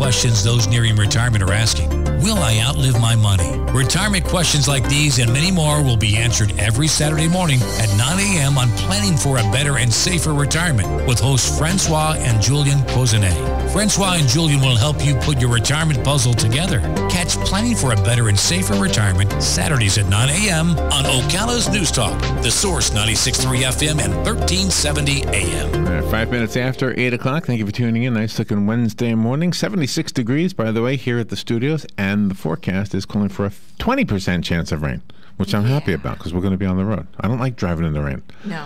questions those nearing retirement are asking. Will I outlive my money? Retirement questions like these and many more will be answered every Saturday morning at 9 a.m. on Planning for a Better and Safer Retirement with hosts Francois and Julian Cozenet. Francois and Julian will help you put your retirement puzzle together. Catch Planning for a Better and Safer Retirement Saturdays at 9 a.m. on Ocala's News Talk, The Source 96.3 FM and 1370 AM. 5 minutes after 8 o'clock. Thank you for tuning in. Nice looking Wednesday morning. 76 degrees, by the way, here at the studios. And the forecast is calling for a 20% chance of rain, which I'm happy about because we're going to be on the road. I don't like driving in the rain. No.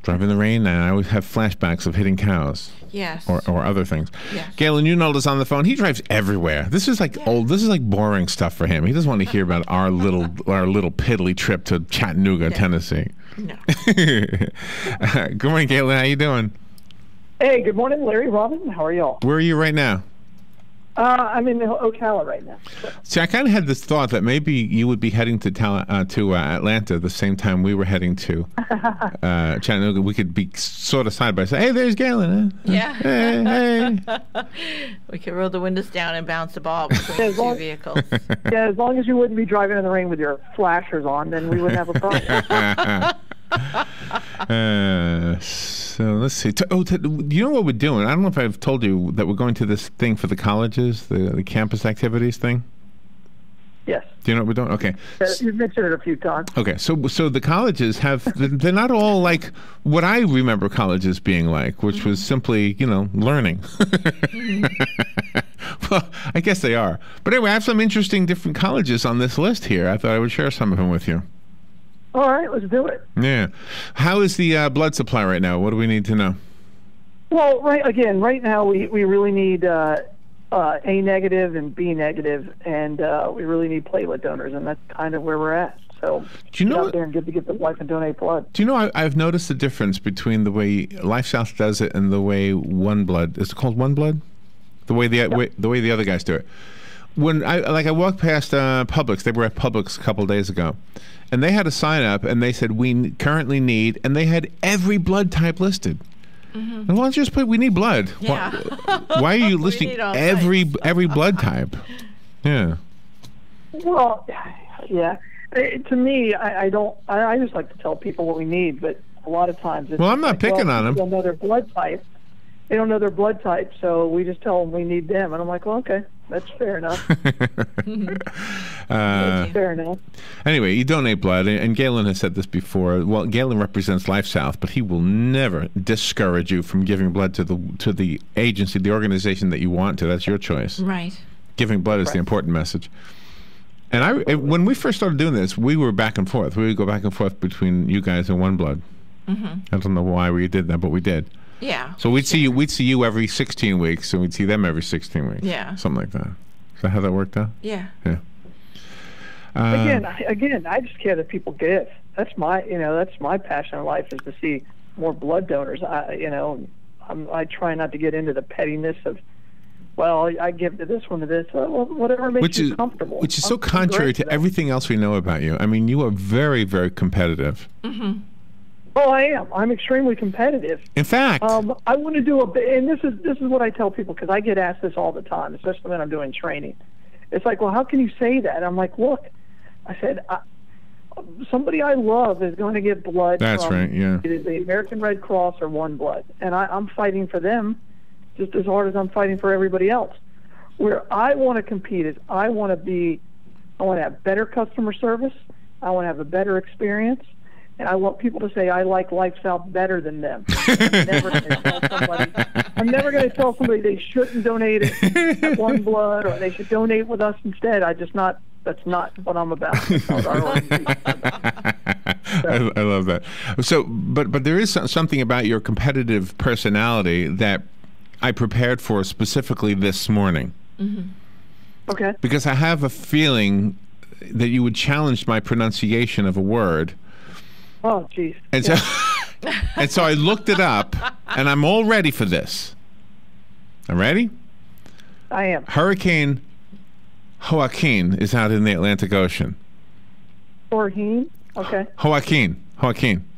Driving in the rain, and I always have flashbacks of hitting cows. Yes. Or other things. Yes. Galen Unold is on the phone. He drives everywhere. This is like old. This is like boring stuff for him. He doesn't want to hear about our little piddly trip to Chattanooga, Tennessee. No. Good morning, Galen. How you doing? Hey, good morning, Larry, Robin. How are y'all? Where are you right now? I'm in Ocala right now. See, I kind of had this thought that maybe you would be heading to Atlanta the same time we were heading to Chattanooga. We could be sort of side by side. Hey, there's Galen. Yeah. Hey. We could roll the windows down and bounce the ball between the two vehicles. Yeah, as long as you wouldn't be driving in the rain with your flashers on, then we wouldn't have a problem. So let's see. You know what we're doing? I don't know if I've told you that we're going to this thing for the colleges, the campus activities thing. Yes. Do you know what we're doing? Okay. You've mentioned it a few times. Okay. So the colleges they're not all like what I remember colleges being like, which was simply, learning. Well, I guess they are. But anyway, I have some interesting different colleges on this list here. I thought I would share some of them with you. All right, let's do it. Yeah. How is the blood supply right now? What do we need to know? Well, right now we really need A negative and B negative, and we really need platelet donors, and that's kind of where we're at. So get out there and get the life and donate blood. Do you know, I've noticed the difference between the way LifeSouth does it and the way One Blood, is it called One Blood? The way the other guys do it. When I walked past Publix, they were at Publix a couple of days ago, and they had a sign up, and they said, we currently need, and they had every blood type listed. Mm-hmm. And why don't you just put, we need blood? Yeah. Why are you listing every blood type? Yeah. Well, yeah. To me, I just like to tell people what we need, but a lot of times it's I'm not picking on them. They don't know their blood type. They don't know their blood type, so we just tell them we need them. And I'm like, well, okay, that's fair enough. That's fair enough. Anyway, you donate blood, and Galen has said this before. Well, Galen represents LifeSouth, but he will never discourage you from giving blood to the agency, the organization that you want to. That's your choice. Right. Giving blood is the important message. And when we first started doing this, we were back and forth. We would go back and forth between you guys and One Blood. Mm-hmm. I don't know why we did that, but we did. Yeah. So we'd see you every 16 weeks, and we'd see them every 16 weeks. Yeah. Something like that. Is that how that worked out? Yeah. Yeah. Again, I just care that people give. That's my passion in life is to see more blood donors. I try not to get into the pettiness of, well, I give to this one to this. Well, whatever makes you comfortable. Which is so contrary to everything else we know about you. I mean, you are very, very competitive. Mm-hmm. Oh, I am. I'm extremely competitive. In fact, I want to do and this is what I tell people because I get asked this all the time, especially when I'm doing training. It's like, well, how can you say that? I'm like, look, I said, somebody I love is going to get blood. That's right. Yeah. It is the American Red Cross or One Blood, and I'm fighting for them just as hard as I'm fighting for everybody else. Where I want to compete is I want to have better customer service. I want to have a better experience. And I want people to say I like LifeSouth better than them. I'm never going to tell somebody they shouldn't donate at One Blood or they should donate with us instead. That's not what I'm about. That's not our organization about. So. I love that. So, but there is something about your competitive personality that I prepared for specifically this morning. Mm-hmm. Okay. Because I have a feeling that you would challenge my pronunciation of a word. Oh, geez. And so I looked it up, and I'm all ready for this. I'm ready? I am. Hurricane Joaquin is out in the Atlantic Ocean. Joaquin? Okay. Joaquin.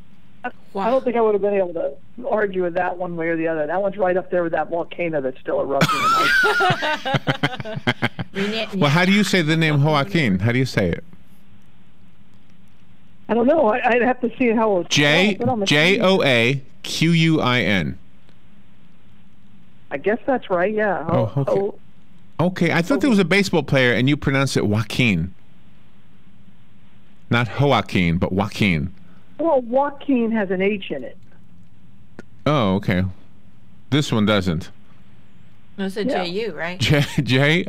I don't think I would have been able to argue with that one way or the other. That one's right up there with that volcano that's still erupting. Well, how do you say the name Joaquin? How do you say it? I don't know. I'd have to see how it's Joaquin. I guess that's right, yeah. Okay. Okay, I thought there was a baseball player and you pronounce it Joaquin. Not Joaquin, but Joaquin. Well, Joaquin has an H in it. Oh, okay. This one doesn't. No, it's a J-U, right? Joaquin.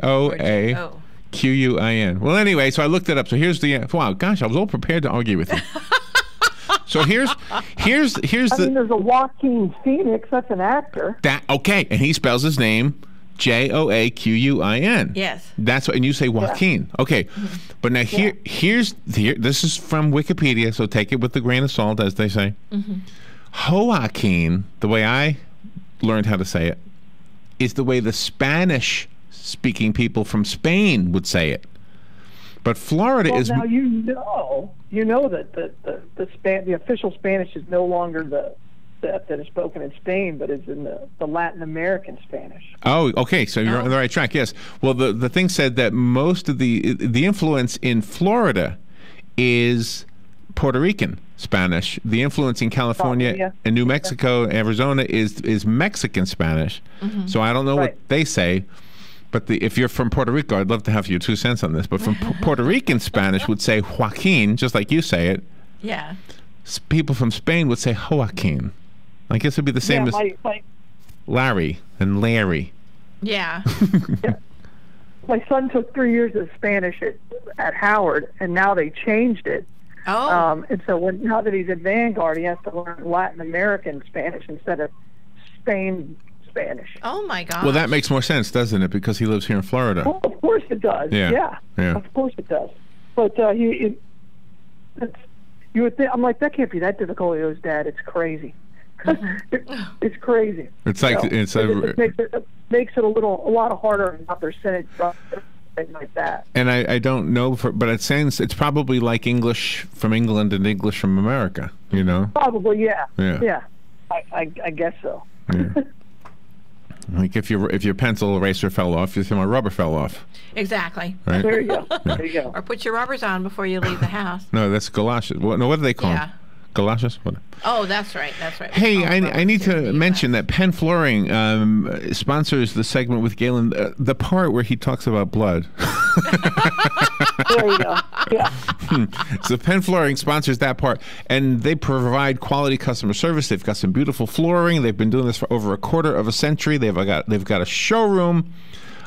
Well, anyway, so I looked it up. So here's the wow. Gosh, I was all prepared to argue with you. So here's I mean, there's a Joaquin Phoenix. That's an actor. Okay, and he spells his name Joaquin. Yes. That's what, and you say Joaquin. Yeah. Okay, but now here's this is from Wikipedia, so take it with a grain of salt, as they say. Joaquin, the way I learned how to say it, is the way the Spanish-speaking people from Spain would say it. But Florida is. Now you know that the official Spanish is no longer that is spoken in Spain, but is in the Latin American Spanish. Oh, okay. So you're on the right track. Yes. Well, the thing said that most of the influence in Florida is Puerto Rican Spanish. The influence in California and New Mexico, Arizona is Mexican Spanish. So I don't know what they say. But if you're from Puerto Rico, I'd love to have your 2 cents on this. But from Puerto Rican Spanish would say Joaquin, just like you say it. Yeah. People from Spain would say Joaquin. I guess it'd be the same as Larry and Larry. Yeah. My son took 3 years of Spanish at Howard, and now they changed it. Oh. And so now that he's at Vanguard, he has to learn Latin American Spanish instead of Spain Spanish. Oh my God. Well, that makes more sense, doesn't it? Because he lives here in Florida. Well, of course it does. Yeah. Of course it does. But you would think, I'm like, that can't be that difficult. He goes, Dad, it's crazy. It's crazy. It's like it makes it a lot harder in what percentage, things like that. And I don't know, but it sounds it's probably like English from England and English from America. You know. Probably, yeah. I guess so. Yeah. Like if your pencil eraser fell off, you say my rubber fell off. Exactly. Right? There you go. There you go. Or put your rubbers on before you leave the house. No, that's galoshes. What do they call them? Galoshes? What? Oh, that's right. That's right. Hey, I need to mention that Penn Flooring sponsors the segment with Galen, the part where he talks about blood. There you go. Yeah. So Penn Flooring sponsors that part, and they provide quality customer service. They've got some beautiful flooring. They've been doing this for over a quarter of a century. They've got a showroom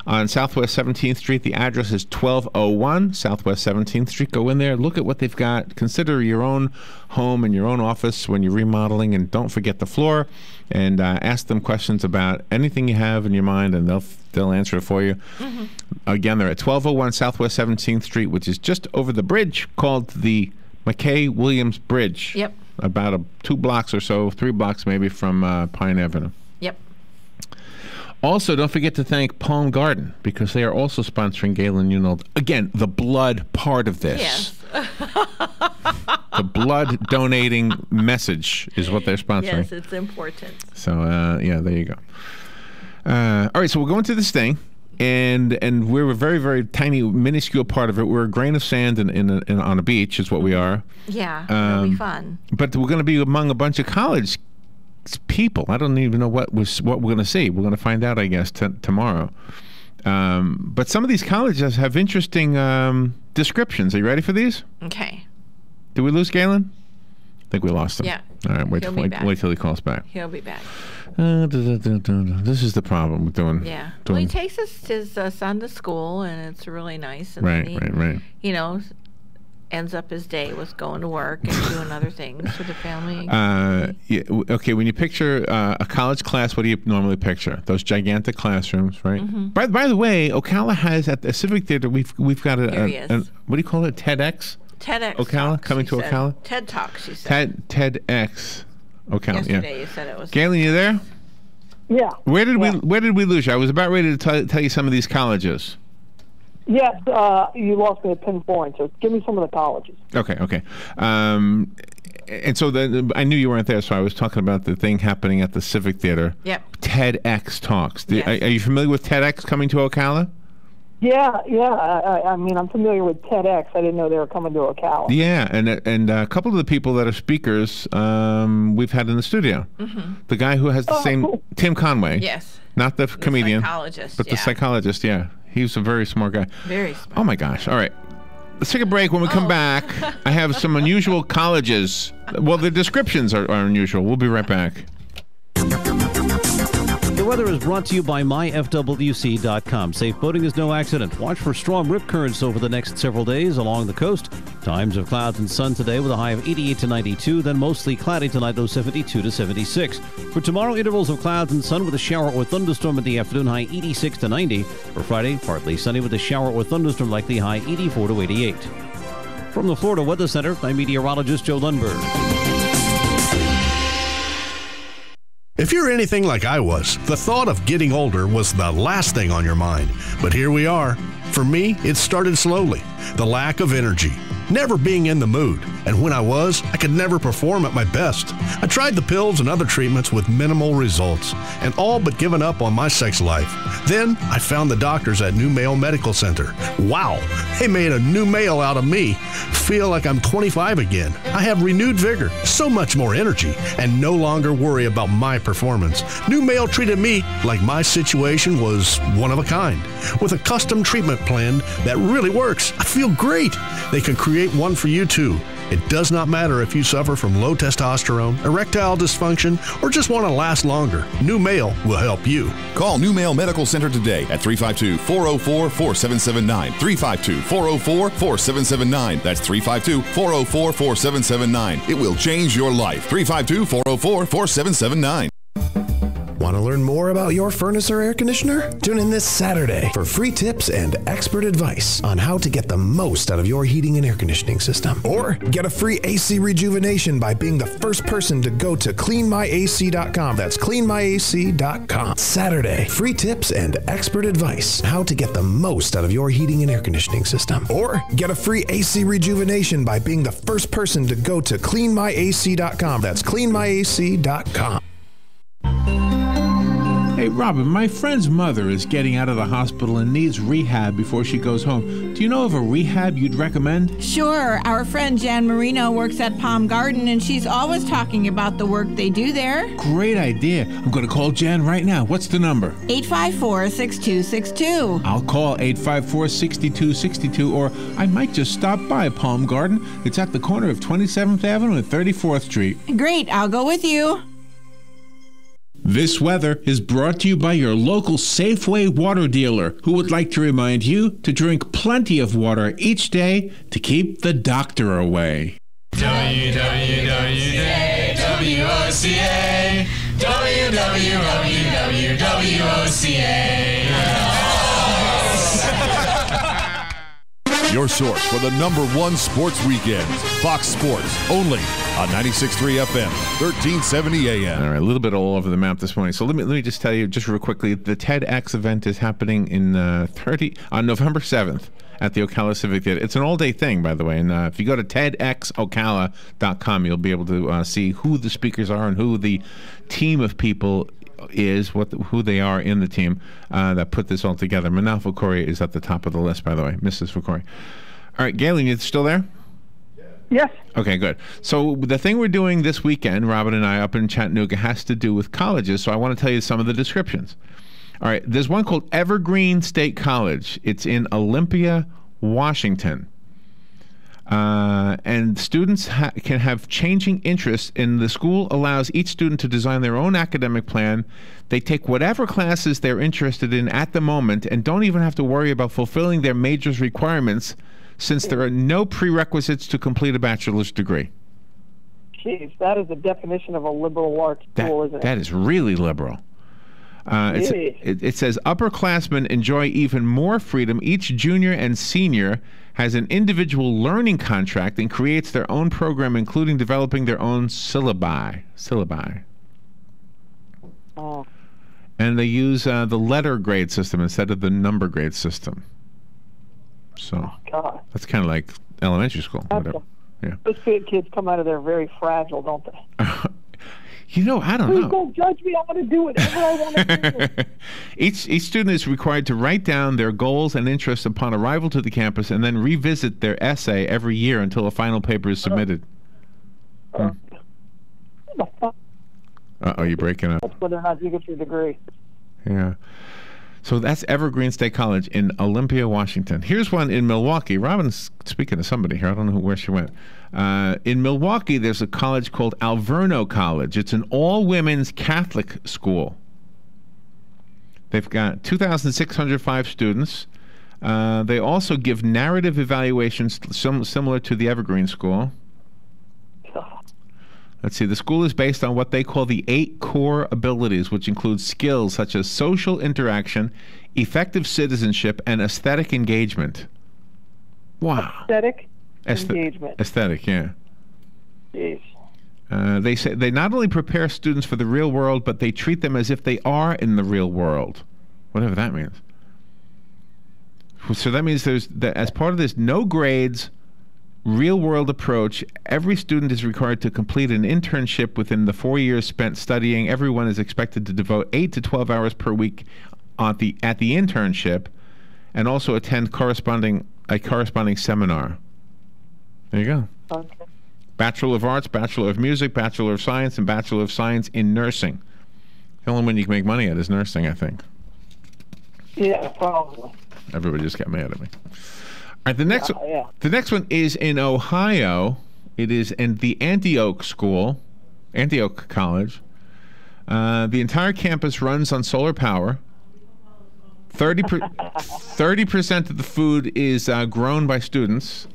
on Southwest 17th Street. The address is 1201 Southwest 17th Street. Go in there, look at what they've got. Consider your own home and your own office when you're remodeling, and don't forget the floor. And ask them questions about anything you have in your mind, and they'll answer it for you. Again, they're at 1201 Southwest 17th Street, which is just over the bridge called the McKay-Williams Bridge. Yep. About 2 blocks or so, 3 blocks maybe from Pine Avenue. Yep. Also, don't forget to thank Palm Garden, because they are also sponsoring Galen Unold. Again, the blood part of this. Yes. The blood donating message is what they're sponsoring. Yes, it's important. So, there you go. All right, so we'll go into this thing, and we're a very, very tiny, minuscule part of it. We're a grain of sand on a beach is what we are. Yeah, it'll be fun. But we're going to be among a bunch of college people. I don't even know what we're going to see. We're going to find out, I guess, tomorrow. But some of these colleges have interesting descriptions. Are you ready for these? Okay. Did we lose Galen? I think we lost him. Yeah. All right, wait till he calls back. He'll be back. This is the problem with doing. Yeah. Well, he takes his son to school, and it's really nice. And right. You know, ends up his day with going to work and doing other things with the family. Okay, when you picture a college class, what do you normally picture? Those gigantic classrooms, right? By the way, Ocala has at the Civic Theater. We've got a what do you call it? TEDx. TEDx. Ocala Talks, coming to Ocala. TED Talks. She said. TEDx. Ocala. Yesterday you said it was. Galen, you there? Yeah. Where did we lose you? I was about ready to tell you some of these colleges. Yes, you lost me at Penn Flooring, so give me some of the colleges. Okay. And so then I knew you weren't there, so I was talking about the thing happening at the Civic Theater. Yep. TEDx Talks. Yes. Are you familiar with TEDx coming to Ocala? Yeah. I mean, I'm familiar with TEDx. I didn't know they were coming to Ocala. Yeah, and a couple of the people that are speakers we've had in the studio. Mm-hmm. The guy who has the same, cool. Tim Conway. Yes. Not the comedian. Psychologist. But the psychologist, yeah. He's a very smart guy. Very smart. Oh, my gosh. All right. Let's take a break. When we come back, I have some unusual colleges. Well, the descriptions are unusual. We'll be right back. The weather is brought to you by myfwc.com. Safe boating is no accident. Watch for strong rip currents over the next several days along the coast. Times of clouds and sun today with a high of 88 to 92, then mostly cloudy tonight, low 72 to 76. For tomorrow, intervals of clouds and sun with a shower or thunderstorm in the afternoon, high 86 to 90. For Friday, partly sunny with a shower or thunderstorm, likely high 84 to 88. From the Florida Weather Center, I'm meteorologist Joe Lundberg. If you're anything like I was, the thought of getting older was the last thing on your mind. But here we are. For me, it started slowly. The lack of energy, never being in the mood, and when I was, I could never perform at my best. I tried the pills and other treatments with minimal results, and all but given up on my sex life. Then, I found the doctors at New Male Medical Center. Wow, they made a new male out of me. Feel like I'm 25 again. I have renewed vigor, so much more energy, and no longer worry about my performance. New Male treated me like my situation was one of a kind, with a custom treatment plan that really works. I feel great. They can create one for you too. It does not matter if you suffer from low testosterone, erectile dysfunction, or just want to last longer. New Male will help you. Call New Male Medical Center today at 352-404-4779. 352-404-4779. That's 352-404-4779. It will change your life. 352-404-4779. Want to learn more about your furnace or air conditioner? Tune in this Saturday for free tips and expert advice on how to get the most out of your heating and air conditioning system. Or get a free AC rejuvenation by being the first person to go to cleanmyac.com. That's cleanmyac.com. Saturday, free tips and expert advice on how to get the most out of your heating and air conditioning system. Or get a free AC rejuvenation by being the first person to go to cleanmyac.com. That's cleanmyac.com. Hey, Robin, my friend's mother is getting out of the hospital and needs rehab before she goes home. Do you know of a rehab you'd recommend? Sure. Our friend Jan Marino works at Palm Garden, and she's always talking about the work they do there. Great idea. I'm going to call Jan right now. What's the number? 854-6262. I'll call 854-6262, or I might just stop by Palm Garden. It's at the corner of 27th Avenue and 34th Street. Great. I'll go with you. This weather is brought to you by your local Safeway water dealer, who would like to remind you to drink plenty of water each day to keep the doctor away. WWWOCA, Your source for the #1 sports weekends. Fox Sports, only on 96.3 FM, 1370 AM. All right, a little bit all over the map this morning. So let me just tell you, just real quickly, the TEDx event is happening on November 7th at the Ocala Civic Theater. It's an all-day thing, by the way. And if you go to TEDxOcala.com, you'll be able to see who the speakers are and who the team of people is, who they are in the team that put this all together. Manal Fakori is at the top of the list, by the way, Mrs. Fakori. All right, Galen, you still there? Yes. Okay, good. So the thing we're doing this weekend, Robin and I, up in Chattanooga, has to do with colleges, so I want to tell you some of the descriptions. All right, there's one called Evergreen State College. It's in Olympia, Washington. And students can have changing interests, and the school allows each student to design their own academic plan. They take whatever classes they're interested in at the moment and don't even have to worry about fulfilling their major's requirements, since there are no prerequisites to complete a bachelor's degree. Jeez, that is the definition of a liberal arts school, isn't it? That is really liberal. It says upperclassmen enjoy even more freedom. Each junior and senior has an individual learning contract and creates their own program, including developing their own syllabi. Oh. And they use the letter grade system instead of the number grade system. So God. that's kind of like elementary school. Whatever. Yeah. Those kids come out of there very fragile, don't they? I don't Please know. don't judge me. I want to do whatever I want to do. Each student is required to write down their goals and interests upon arrival to the campus and then revisit their essay every year until a final paper is submitted. What the fuck? Uh-oh, you're breaking up. That's whether or not you get your degree. Yeah. So that's Evergreen State College in Olympia, Washington. Here's one in Milwaukee. Robin's speaking to somebody here. I don't know where she went. In Milwaukee, there's a college called Alverno College. It's an all-women's Catholic school. They've got 2,605 students. They also give narrative evaluations similar to the Evergreen School. Let's see. The school is based on what they call the 8 core abilities, which include skills such as social interaction, effective citizenship, and aesthetic engagement. Wow. Aesthetic engagement. Aesthetic, yeah. Jeez. They say they not only prepare students for the real world, but they treat them as if they are in the real world, whatever that means. So that means as part of this no grades, real-world approach, every student is required to complete an internship within the 4 years spent studying. Everyone is expected to devote 8 to 12 hours per week at the internship, and also attend a corresponding seminar. There you go. Okay. Bachelor of Arts, Bachelor of Music, Bachelor of Science, and Bachelor of Science in Nursing. The only one you can make money at is nursing, I think. Yeah, probably. Everybody just got mad at me. All right, the next one is in Ohio. It is in the Antioch College. The entire campus runs on solar power. 30% of the food is grown by students.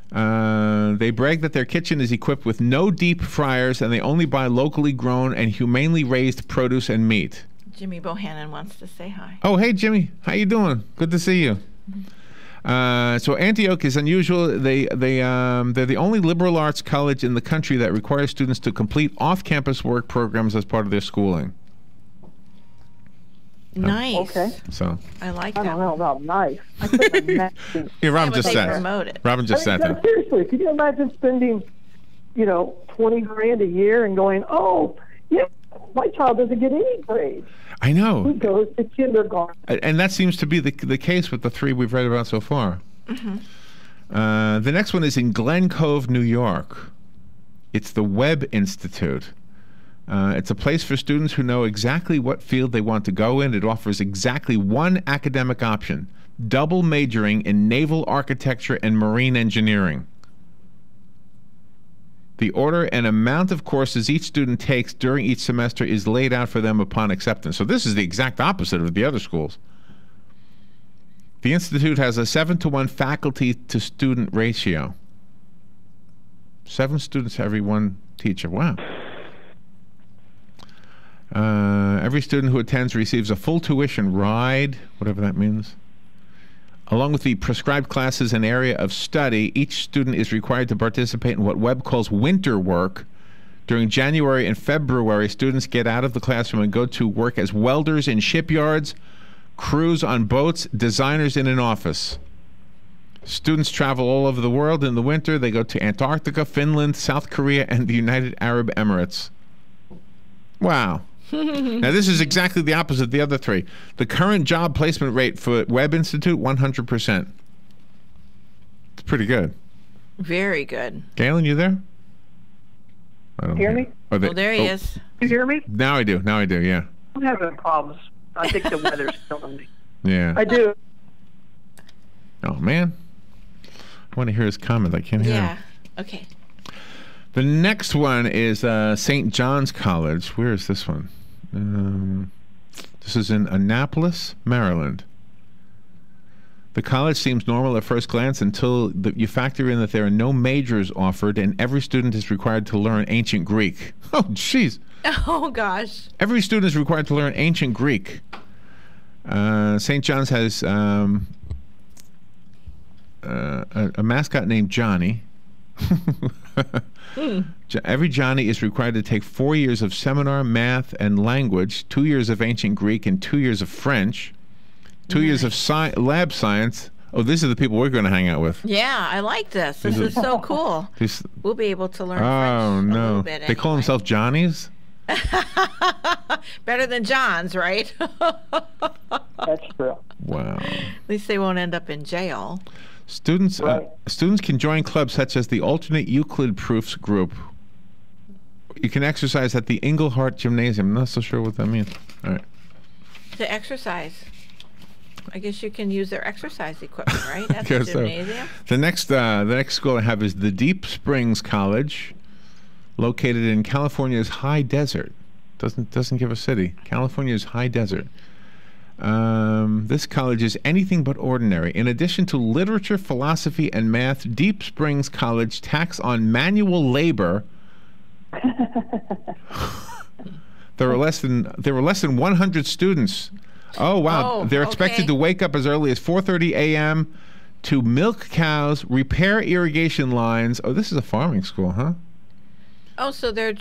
They brag that their kitchen is equipped with no deep fryers, and they only buy locally grown and humanely raised produce and meat. Jimmy Bohannon wants to say hi. Oh, hey, Jimmy. How you doing? Good to see you. So Antioch is unusual. They're the only liberal arts college in the country that requires students to complete off-campus work programs as part of their schooling. Nice. Okay. So I like I that. don't know about nice. I couldn't imagine. yeah, Robin but just they sat. promote it. Robin just sat there. Seriously, could you imagine spending, $20,000 a year and going, oh, yeah, my child doesn't get any grades. I know. He goes to kindergarten. And that seems to be the case with the 3 we've read about so far. Mm-hmm. The next one is in Glen Cove, New York. It's the Webb Institute. It's a place for students who know exactly what field they want to go in. It offers exactly one academic option: double majoring in naval architecture and marine engineering. The order and amount of courses each student takes during each semester is laid out for them upon acceptance. So this is the exact opposite of the other schools. The institute has a 7-to-1 faculty-to-student ratio. 7 students every 1 teacher. Wow. Every student who attends receives a full tuition ride, whatever that means. Along with the prescribed classes and area of study, each student is required to participate in what Webb calls winter work. During January and February, students get out of the classroom and go to work as welders in shipyards, crews on boats, designers in an office. Students travel all over the world in the winter. They go to Antarctica, Finland, South Korea, and the United Arab Emirates. Wow. Now, this is exactly the opposite of the other 3. The current job placement rate for Webb Institute, 100%. It's pretty good. Very good. Galen, you there? I don't Hear me? Oh, Well, there he is. You hear me? Now I do, yeah. I'm having problems. I think the weather's killing me. Yeah. I do. Oh, man. I want to hear his comment. I can't hear him. Yeah. Okay. The next one is St. John's College. Where is this one? This is in Annapolis, Maryland. The college seems normal at first glance until you factor in that there are no majors offered and every student is required to learn ancient Greek. Oh, jeez. Oh, gosh. Every student is required to learn ancient Greek. St. John's has a mascot named Johnny. Every Johnny is required to take 4 years of seminar, math, and language, 2 years of ancient Greek, and 2 years of French, 2 years of lab science, Oh, these are the people we're going to hang out with. Yeah, I like this. This is so cool. We'll be able to learn French a little bit They call themselves Johnnies? Better than John's, right? That's true. Wow. At least they won't end up in jail. Students can join clubs such as the Alternate Euclid Proofs group. You can exercise at the Englehart Gymnasium. I'm not so sure what that means. All right. To exercise. I guess you can use their exercise equipment, right? At the Guess so. gymnasium. The next school I have is the Deep Springs College, located in California's high desert. Doesn't give a city. California's high desert. This college is anything but ordinary. In addition to literature, philosophy, and math, Deep Springs College tacks on manual labor. There were less than 100 students. Oh wow! They're expected to wake up as early as 4:30 a.m. to milk cows, repair irrigation lines. Oh, this is a farming school, huh? Oh, so they're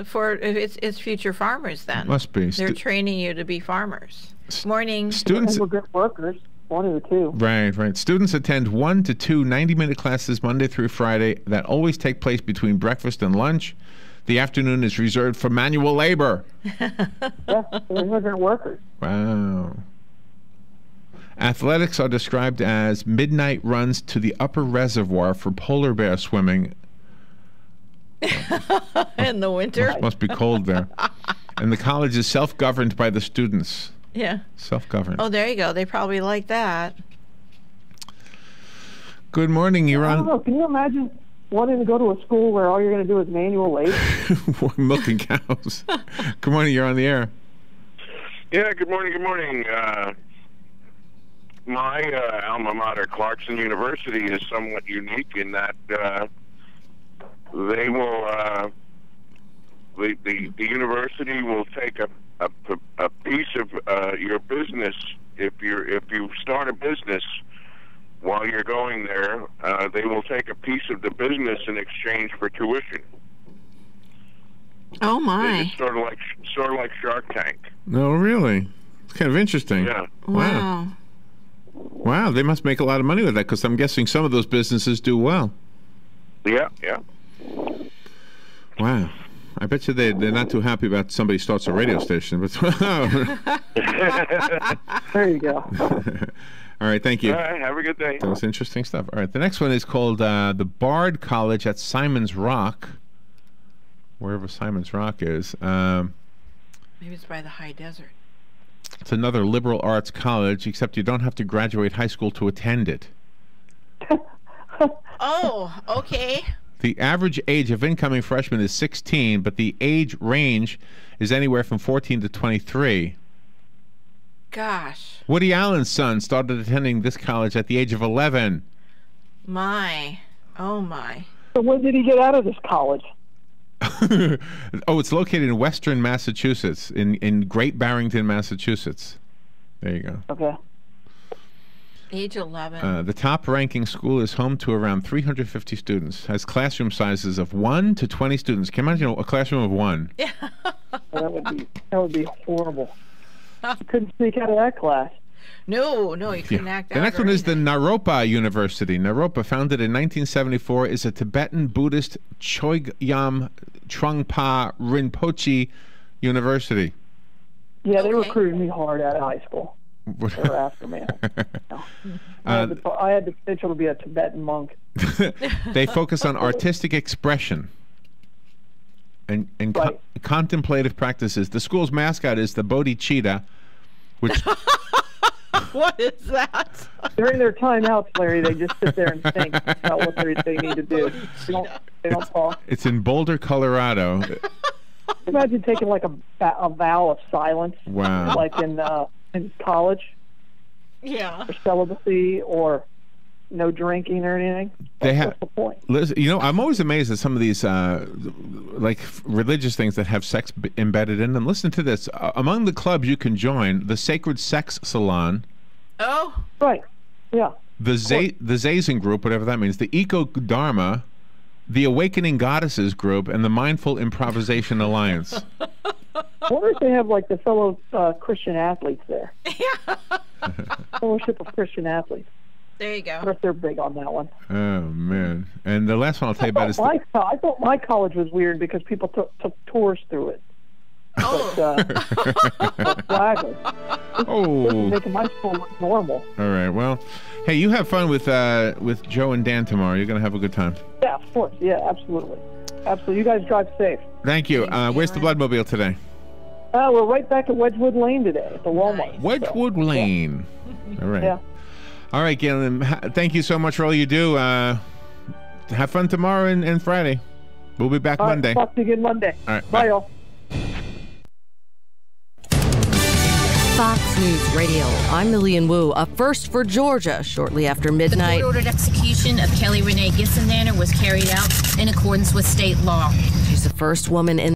for it's future farmers then. Must be. They're training you to be farmers. Morning. Students. We're good workers. One or two. Right. Students attend 1 to 2 90-minute classes Monday through Friday that always take place between breakfast and lunch. The afternoon is reserved for manual labor. Yeah, they're immigrant workers. Wow. Athletics are described as midnight runs to the upper reservoir for polar bear swimming. In the winter. Must be cold there. And the college is self-governed by the students. Yeah. Self-governed. Oh, there you go. They probably like that. Good morning. You're on. I don't know. Can you imagine wanting to go to a school where all you're going to do is manual labor? Milking cows. Good morning. You're on the air. Yeah, good morning. My alma mater, Clarkson University, is somewhat unique in that they will the university will take a piece of your business if you start a business while you're going there. They will take a piece of the business in exchange for tuition. Oh my! It's sort of like Shark Tank. No, really? It's kind of interesting. Yeah. Wow, they must make a lot of money with that because I'm guessing some of those businesses do well. Yeah. Wow. I bet you they're not too happy about somebody starts a radio station. But there you go. All right, thank you. All right, have a good day. That was interesting stuff. All right, the next one is called the Bard College at Simon's Rock, wherever Simon's Rock is. Maybe it's by the high desert. It's another liberal arts college, except you don't have to graduate high school to attend it. Oh, okay. The average age of incoming freshmen is 16, but the age range is anywhere from 14 to 23. Gosh. Woody Allen's son started attending this college at the age of 11. My. Oh, my. So when did he get out of this college? Oh, it's located in Western Massachusetts, in Great Barrington, Massachusetts. There you go. Okay. Age 11. The top-ranking school is home to around 350 students. Has classroom sizes of 1 to 20 students. Can you imagine a classroom of 1? Yeah. Well, that would be horrible. You couldn't sneak out of that class. No, you couldn't act out. The next one is the Naropa University. Naropa, founded in 1974, is a Tibetan Buddhist Chogyam Trungpa Rinpoche University. Yeah, they recruited me hard out of high school. They were after me. No. I had the potential to be a Tibetan monk. They focus on artistic expression and contemplative practices. The school's mascot is the bodhicitta, which... What is that? During their timeouts, Larry, they just sit there and think about what they need to do. They don't talk. It's in Boulder, Colorado. Imagine taking like a vow of silence. Wow. Like in college. Yeah. Or celibacy or no drinking or anything. What's the point? Listen, I'm always amazed at some of these like religious things that have sex embedded in them. Listen to this. Among the clubs you can join, the Sacred Sex Salon. Oh. Right. Yeah. The Zazen group, whatever that means. The Eco Dharma, the Awakening Goddesses group, and the Mindful Improvisation Alliance. I wonder if they have like the fellow Christian athletes there. Yeah. Fellowship of Christian Athletes. There you go. They're big on that one. Oh man! And the last one I'll tell you about is I thought my college was weird because people took tours through it. Oh. Oh. This is making my school look normal. All right. Well, hey, you have fun with Joe and Dan tomorrow. You're gonna have a good time. Yeah, of course. Yeah, absolutely. Absolutely. You guys drive safe. Thank you. Where's the Bloodmobile today? We're right back at Wedgwood Lane today at the Walmart. Nice. Wedgwood Lane. Yeah. All right. Yeah. All right, Galen. Thank you so much for all you do. Have fun tomorrow and Friday. We'll be back Monday. Talk to you again Monday. All right. Bye, y'all. Fox News Radio. I'm Lillian Wu. Up first for Georgia shortly after midnight. The court-ordered execution of Kelly Renee Gissendaner was carried out in accordance with state law. She's the first woman in